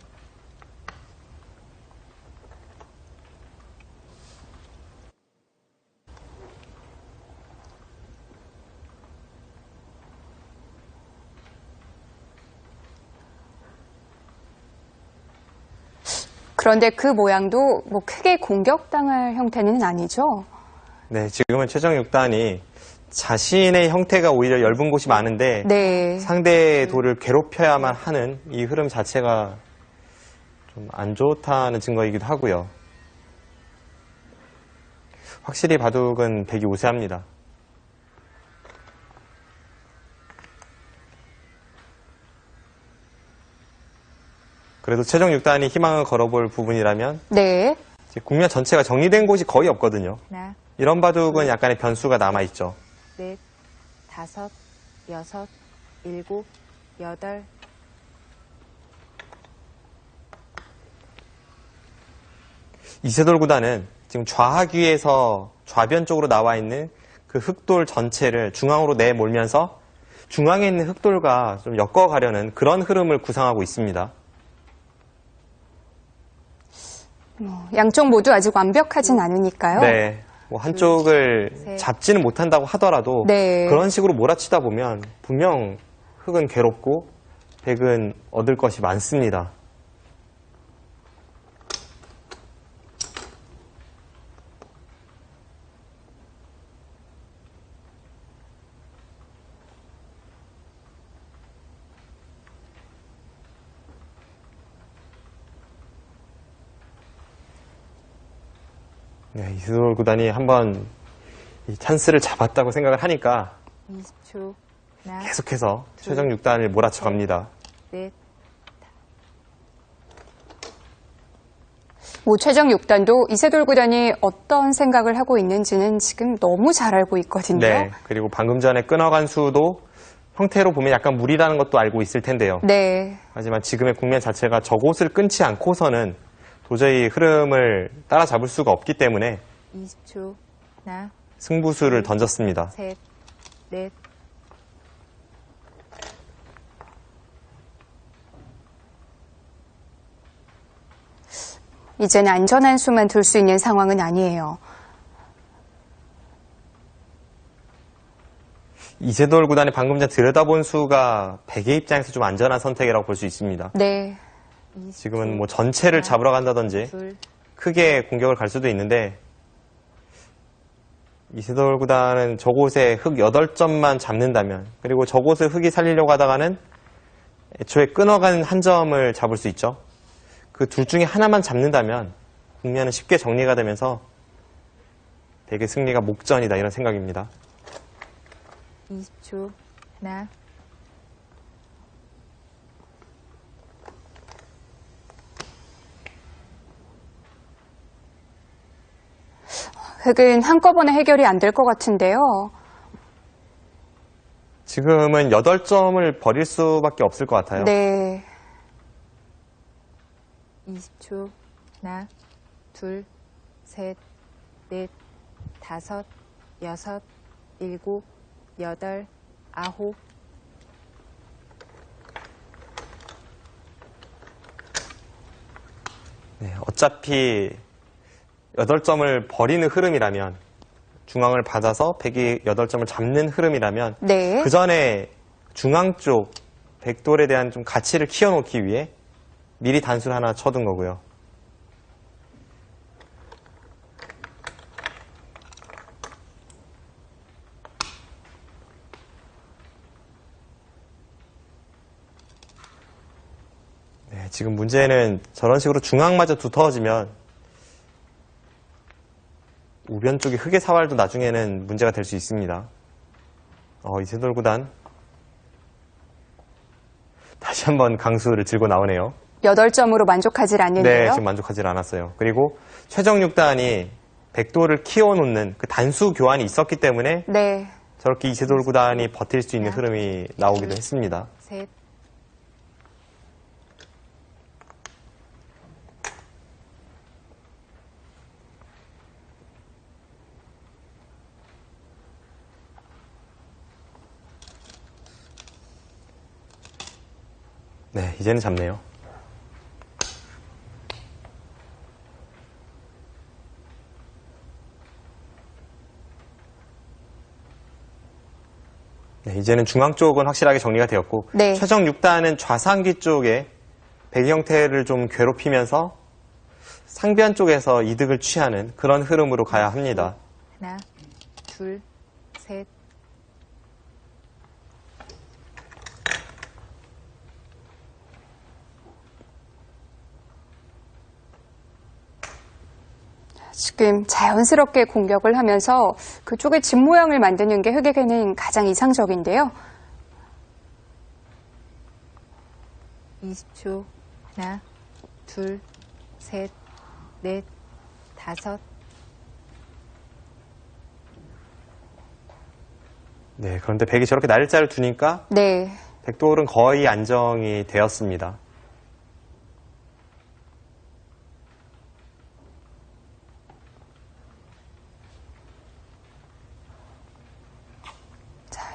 그런데 그 모양도 뭐 크게 공격당할 형태는 아니죠? 네, 지금은 최정 6단이 자신의 형태가 오히려 엷은 곳이 많은데 네. 상대의 돌을 괴롭혀야만 하는 이 흐름 자체가 좀 안 좋다는 증거이기도 하고요. 확실히 바둑은 백이 우세합니다. 그래도 최종 6단이 희망을 걸어볼 부분이라면 네. 국면 전체가 정리된 곳이 거의 없거든요. 하나, 이런 바둑은 약간의 변수가 남아있죠. 넷, 다섯, 여섯, 일곱, 여덟. 이세돌 구단은 지금 좌하귀에서 좌변 쪽으로 나와 있는 그 흑돌 전체를 중앙으로 내몰면서 중앙에 있는 흑돌과 좀 엮어가려는 그런 흐름을 구상하고 있습니다. 양쪽 모두 아직 완벽하진 않으니까요. 네. 뭐 한쪽을 잡지는 못한다고 하더라도 네. 그런 식으로 몰아치다 보면 분명 흑은 괴롭고 백은 얻을 것이 많습니다. 네, 이세돌 구단이 한번 이 찬스를 잡았다고 생각을 하니까 20초. 하나, 계속해서 최종 6단을 몰아쳐 갑니다. 넷. 뭐 최종 6단도 이세돌 구단이 어떤 생각을 하고 있는지는 지금 너무 잘 알고 있거든요. 네, 그리고 방금 전에 끊어간 수도 형태로 보면 약간 무리라는 것도 알고 있을 텐데요. 네. 하지만 지금의 국면 자체가 저곳을 끊지 않고서는 도저히 흐름을 따라잡을 수가 없기 때문에 20초. 하나, 승부수를 던졌습니다. 셋, 넷. 이제는 안전한 수만 둘 수 있는 상황은 아니에요. 이세돌 구단이 방금 전 들여다본 수가 백의 입장에서 좀 안전한 선택이라고 볼 수 있습니다. 네. 지금은 뭐 전체를 잡으러 간다든지 둘. 크게 공격을 갈 수도 있는데 이세돌 구단은 저곳에 흑 8점만 잡는다면 그리고 저곳을 흑이 살리려고 하다가는 애초에 끊어간 한 점을 잡을 수 있죠. 그 둘 중에 하나만 잡는다면 국면은 쉽게 정리가 되면서 백의 승리가 목전이다 이런 생각입니다. 20초. 하나, 흑은 한꺼번에 해결이 안 될 것 같은데요. 지금은 8점을 버릴 수밖에 없을 것 같아요. 네. 20초. 하나, 둘, 셋, 넷, 다섯, 여섯, 일곱, 여덟, 아홉. 네, 어차피 8점을 버리는 흐름이라면 중앙을 받아서 백이 8점을 잡는 흐름이라면 네. 그 전에 중앙 쪽 백돌에 대한 좀 가치를 키워놓기 위해 미리 단수를 하나 쳐둔 거고요. 네, 지금 문제는 저런 식으로 중앙마저 두터워지면 우변 쪽의 흑의 사활도 나중에는 문제가 될 수 있습니다. 이세돌 구단 다시 한번 강수를 들고 나오네요. 8점으로 만족하질 않는데요. 네, 지금 만족하지 않았어요. 그리고 최종 6단이 백돌을 키워놓는 그 단수 교환이 있었기 때문에 네. 저렇게 이세돌 구단이 버틸 수 있는 흐름이 나오기도 했습니다. 셋. 네, 이제는 잡네요. 네, 이제는 중앙 쪽은 확실하게 정리가 되었고 네. 최종 6단은 좌상귀 쪽에 백 형태를 좀 괴롭히면서 상변 쪽에서 이득을 취하는 그런 흐름으로 가야 합니다. 하나, 둘, 셋. 지금 자연스럽게 공격을 하면서 그쪽에 집 모양을 만드는 게 흑에게는 가장 이상적인데요. 20초. 하나, 둘, 셋, 넷, 다섯. 네, 그런데 백이 저렇게 날짜를 두니까 네. 백돌은 거의 안정이 되었습니다.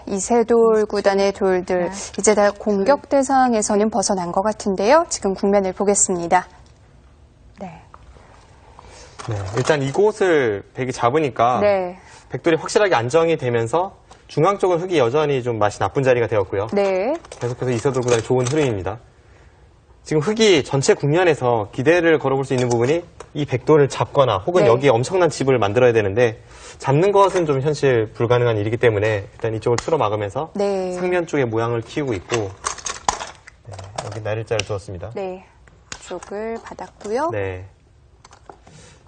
이세돌 구단의 돌들 이제 다 공격 대상에서는 벗어난 것 같은데요. 지금 국면을 보겠습니다. 네. 네, 일단 이곳을 백이 잡으니까 네. 백돌이 확실하게 안정이 되면서 중앙 쪽은 흑이 여전히 좀 맛이 나쁜 자리가 되었고요. 네. 계속해서 이세돌 구단이 좋은 흐름입니다. 지금 흑이 전체 국면에서 기대를 걸어볼 수 있는 부분이 이 백돌을 잡거나 혹은 네. 여기에 엄청난 집을 만들어야 되는데 잡는 것은 좀 현실 불가능한 일이기 때문에 일단 이쪽을 틀어 막으면서 네. 상면 쪽에 모양을 키우고 있고 네, 여기 날일자를 두었습니다. 네. 쪽을 받았고요. 네.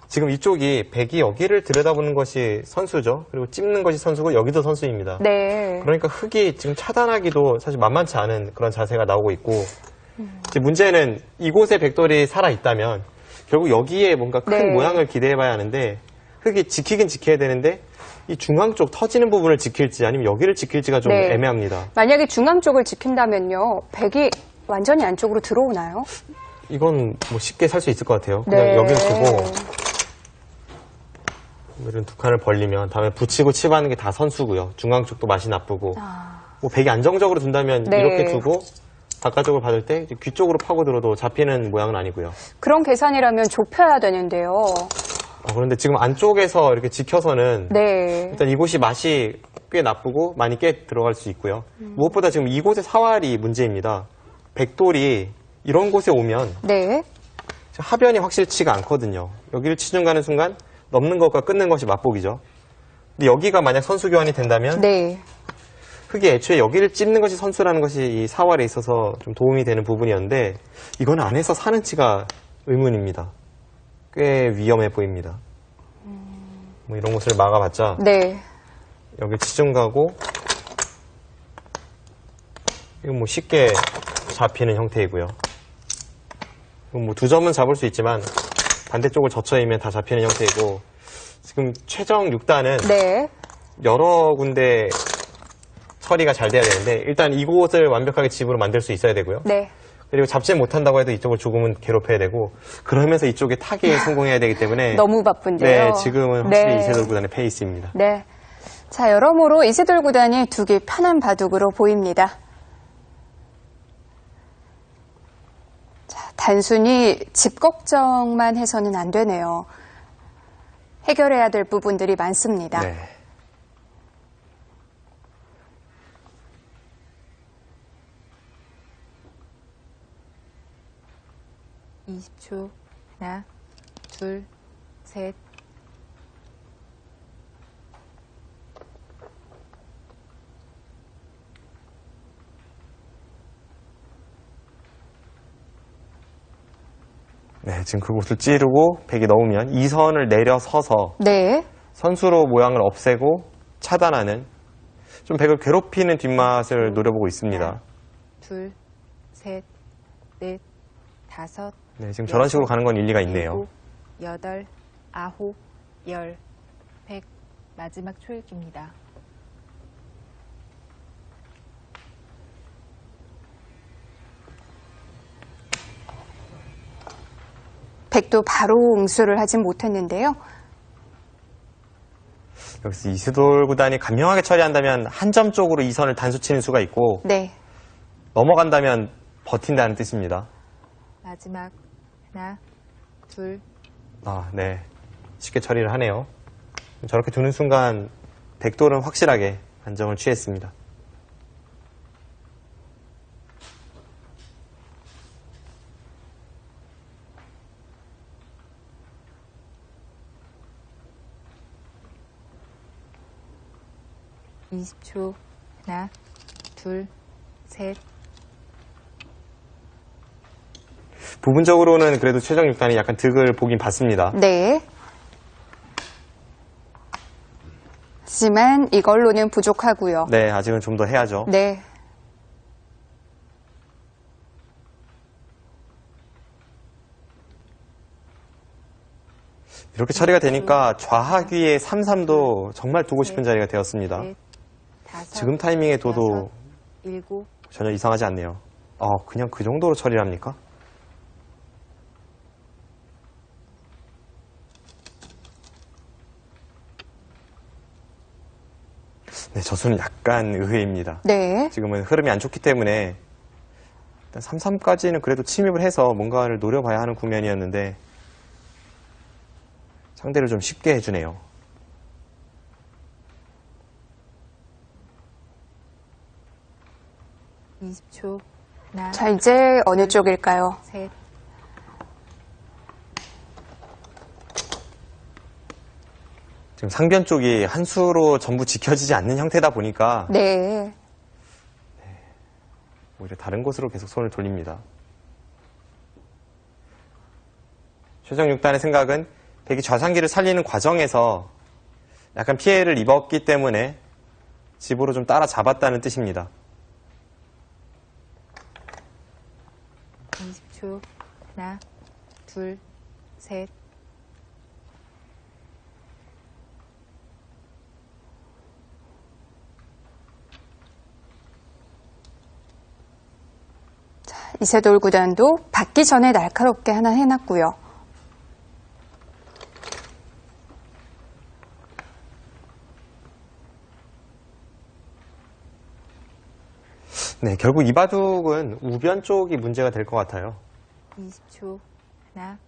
지금 이쪽이 백이 여기를 들여다보는 것이 선수죠. 그리고 찝는 것이 선수고 여기도 선수입니다. 네. 그러니까 흑이 지금 차단하기도 사실 만만치 않은 그런 자세가 나오고 있고 이제 문제는 이곳에 백돌이 살아있다면 결국 여기에 뭔가 큰 네. 모양을 기대해봐야 하는데 흑이 지키긴 지켜야 되는데 이 중앙 쪽 터지는 부분을 지킬지 아니면 여기를 지킬지가 좀 네. 애매합니다. 만약에 중앙 쪽을 지킨다면요. 백이 완전히 안쪽으로 들어오나요? 이건 뭐 쉽게 살 수 있을 것 같아요. 그냥 네. 여기를 두고 이런 두 칸을 벌리면 다음에 붙이고 칩하는 게 다 선수고요. 중앙 쪽도 맛이 나쁘고 뭐 백이 안정적으로 둔다면 네. 이렇게 두고 바깥쪽을 받을 때 귀 쪽으로 파고들어도 잡히는 모양은 아니고요. 그런 계산이라면 좁혀야 되는데요. 그런데 지금 안쪽에서 이렇게 지켜서는 네. 일단 이곳이 맛이 꽤 나쁘고 많이 깨 들어갈 수 있고요. 무엇보다 지금 이곳의 사활이 문제입니다. 백돌이 이런 곳에 오면 네. 하변이 확실치가 않거든요. 여기를 치중 가는 순간 넘는 것과 끊는 것이 맛보기죠. 근데 여기가 만약 선수 교환이 된다면 네. 흑이 애초에 여기를 찝는 것이 선수라는 것이 이 사활에 있어서 좀 도움이 되는 부분이었는데 이건 안에서 사는지가 의문입니다. 꽤 위험해 보입니다. 뭐 이런 곳을 막아봤자 네. 여기 치중 가고 이건 뭐 쉽게 잡히는 형태이고요. 이건 뭐 2점은 잡을 수 있지만 반대쪽을 젖혀이면 다 잡히는 형태이고 지금 최정 6단은 네. 여러 군데 처리가 잘 돼야 되는데 일단 이곳을 완벽하게 집으로 만들 수 있어야 되고요. 네. 그리고 잡지 못한다고 해도 이쪽을 조금은 괴롭혀야 되고 그러면서 이쪽에 타기에 성공해야 되기 때문에 너무 바쁜데요. 네, 지금은 확실히 네. 이세돌 구단의 페이스입니다. 네. 자, 여러모로 이세돌 구단이 두기 편한 바둑으로 보입니다. 자, 단순히 집 걱정만 해서는 안 되네요. 해결해야 될 부분들이 많습니다. 네. (20초) 하나, 둘, 셋. 네, 지금 그곳을 찌르고 백이 넣으면 2선을 내려서서 네. 선수로 모양을 없애고 차단하는 좀 백을 괴롭히는 뒷맛을 노려보고 있습니다. 하나, 둘, 셋, 넷, 다섯. 네, 지금 저런 식으로 가는 건 일리가 있네요. 7, 8, 9, 10, 100. 마지막 초읽기입니다. 백도 바로 응수를 하진 못했는데요. 여기서 이세돌 구단이 간명하게 처리한다면 한 점 쪽으로 2선을 단수 치는 수가 있고 네. 넘어간다면 버틴다는 뜻입니다. 마지막 하나, 둘, 네. 쉽게 처리를 하네요. 저렇게 두는 순간 백돌은 확실하게 안정을 취했습니다. (20초) 하나, 둘, 셋. 부분적으로는 그래도 최정 6단이 약간 득을 보긴 봤습니다. 네. 하지만 이걸로는 부족하고요. 네, 아직은 좀 더 해야죠. 네. 이렇게 처리가 되니까 좌하귀의 3-3도 정말 두고 싶은 자리가 되었습니다. 지금 타이밍에 둬도 전혀 이상하지 않네요. 그냥 그 정도로 처리를 합니까? 네, 저수는 약간 의외입니다. 네. 지금은 흐름이 안 좋기 때문에 일단 3-3까지는 그래도 침입을 해서 뭔가를 노려봐야 하는 국면이었는데 상대를 좀 쉽게 해주네요. 자, 이제 어느 쪽일까요? 지금 상변 쪽이 한 수로 전부 지켜지지 않는 형태다 보니까 네. 오히려 다른 곳으로 계속 손을 돌립니다. 최정 6단의 생각은 백이 좌상기를 살리는 과정에서 약간 피해를 입었기 때문에 집으로 좀 따라잡았다는 뜻입니다. 20초. 하나, 둘, 셋. 이세돌 구단도 받기 전에 날카롭게 하나 해놨고요. 네, 결국 이 바둑은 우변 쪽이 문제가 될 것 같아요. 20초. 하나,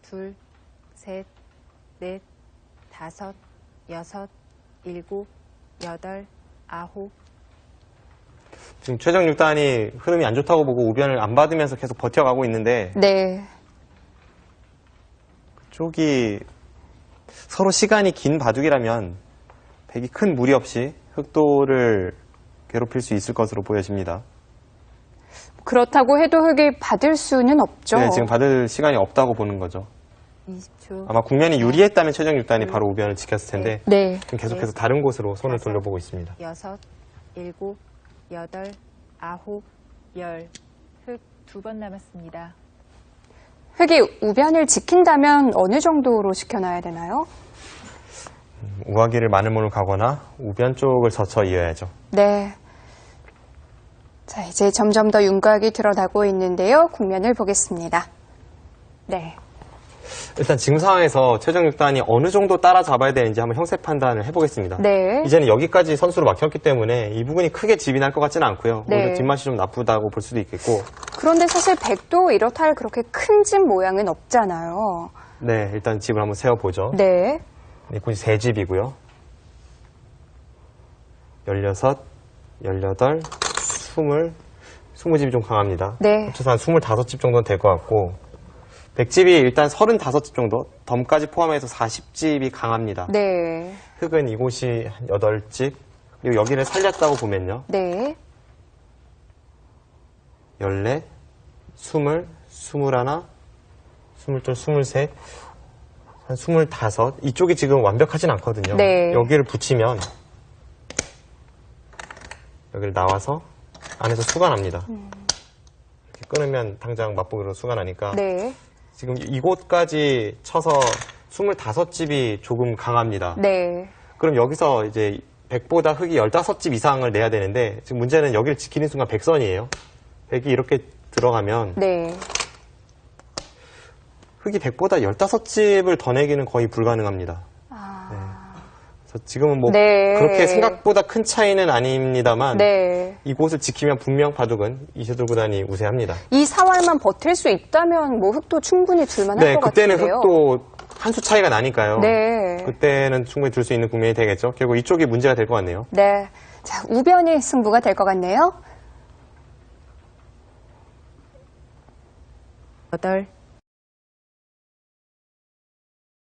둘, 셋, 넷, 다섯, 여섯, 일곱, 여덟, 아홉. 지금 최정 6단이 흐름이 안 좋다고 보고 우변을 안 받으면서 계속 버텨가고 있는데 네. 그쪽이 서로 시간이 긴 바둑이라면 백이 큰 무리 없이 흑도를 괴롭힐 수 있을 것으로 보여집니다. 그렇다고 해도 흑이 받을 수는 없죠. 네, 지금 받을 시간이 없다고 보는 거죠. 20초. 아마 국면이 유리했다면 최정 6단이 바로 우변을 지켰을 텐데 네. 지금 계속해서 다른 곳으로 손을 돌려보고 있습니다. 여섯, 일곱, 여덟, 아홉, 열. 흑 2번 남았습니다. 흑이 우변을 지킨다면 어느 정도로 지켜놔야 되나요? 우하기를 마늘문을 가거나 우변 쪽을 젖혀 이어야죠. 네. 자, 이제 점점 더 윤곽이 드러나고 있는데요. 국면을 보겠습니다. 네. 일단 지금 상황에서 최정 6단이 어느 정도 따라잡아야 되는지 한번 형세 판단을 해보겠습니다. 네. 이제는 여기까지 선수로 막혔기 때문에 이 부분이 크게 집이 날 것 같지는 않고요. 네. 오히려 뒷맛이 좀 나쁘다고 볼 수도 있겠고. 그런데 사실 백도 이렇다 할 그렇게 큰 집 모양은 없잖아요. 네, 일단 집을 한번 세워보죠. 네. 네, 굳이 3집이고요. 16, 18, 20집이 좀 강합니다. 네. 합쳐서 한 25집 정도는 될 것 같고, 백집이 일단 35집 정도, 덤까지 포함해서 40집이 강합니다. 네. 흑은 이곳이 한 8집, 그리고 여기를 살렸다고 보면요. 네. 14, 20, 21, 22, 23, 한 25. 이쪽이 지금 완벽하진 않거든요. 네. 여기를 붙이면 여기를 나와서 안에서 수가 납니다. 이렇게 끊으면 당장 맛보기로 수가 나니까 네. 지금 이곳까지 쳐서 25집이 조금 강합니다. 네. 그럼 여기서 이제 100보다 흑이 15집 이상을 내야 되는데 지금 문제는 여기를 지키는 순간 100선이에요. 100이 이렇게 들어가면 네. 흑이 100보다 15집을 더 내기는 거의 불가능합니다. 네. 그래서 지금은 뭐 네. 그렇게 생각보다 큰 차이는 아닙니다만 네. 이곳을 지키면 분명 바둑은 이세돌 구단이 우세합니다. 이 사활만 버틸 수 있다면 뭐 흑도 충분히 둘만할 네, 것 그때는 같은데요. 흑도 한 수 차이가 나니까요. 네. 그때는 충분히 둘 수 있는 국면이 되겠죠. 결국 이쪽이 문제가 될 것 같네요. 네. 자, 우변이 승부가 될 것 같네요. 8,